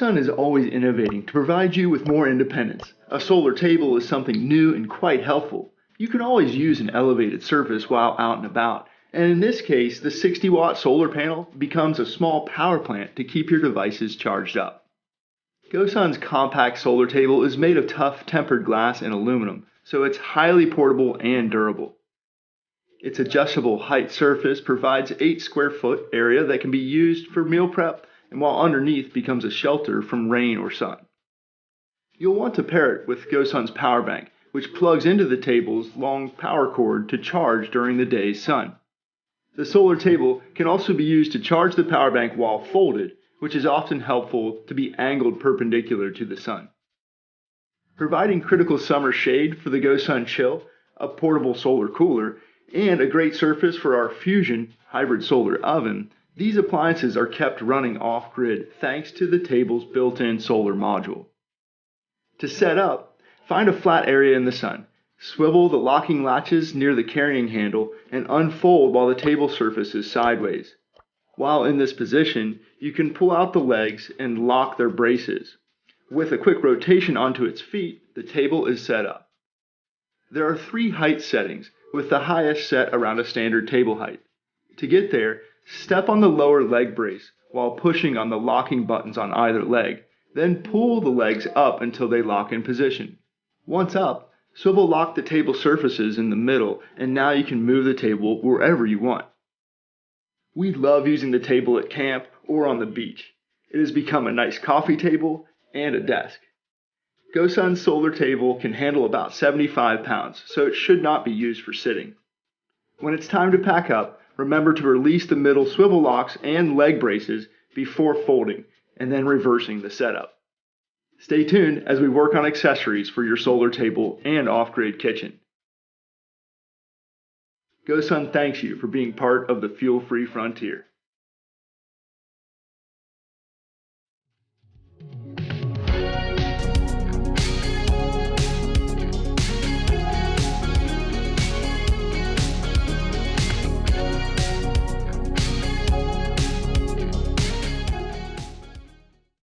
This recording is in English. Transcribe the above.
GoSun is always innovating to provide you with more independence. A solar table is something new and quite helpful. You can always use an elevated surface while out and about, and in this case, the 60-watt solar panel becomes a small power plant to keep your devices charged up. GoSun's compact solar table is made of tough tempered glass and aluminum, so it's highly portable and durable. Its adjustable height surface provides 8 square foot area that can be used for meal prep, and while underneath becomes a shelter from rain or sun. You'll want to pair it with GoSun's power bank, which plugs into the table's long power cord to charge during the day's sun. The solar table can also be used to charge the power bank while folded, which is often helpful to be angled perpendicular to the sun. Providing critical summer shade for the GoSun Chill, a portable solar cooler, and a great surface for our Fusion hybrid solar oven, these appliances are kept running off-grid thanks to the table's built-in solar module. To set up, find a flat area in the sun, swivel the locking latches near the carrying handle, and unfold while the table surface is sideways. While in this position, you can pull out the legs and lock their braces. With a quick rotation onto its feet, the table is set up. There are 3 height settings, with the highest set around a standard table height. To get there, step on the lower leg brace while pushing on the locking buttons on either leg, then pull the legs up until they lock in position. Once up, swivel lock the table surfaces in the middle, and now you can move the table wherever you want. We love using the table at camp or on the beach. It has become a nice coffee table and a desk. GoSun's solar table can handle about 75 pounds, so it should not be used for sitting. When it's time to pack up, remember to release the middle swivel locks and leg braces before folding and then reversing the setup. Stay tuned as we work on accessories for your solar table and off-grid kitchen. GoSun thanks you for being part of the fuel-free frontier.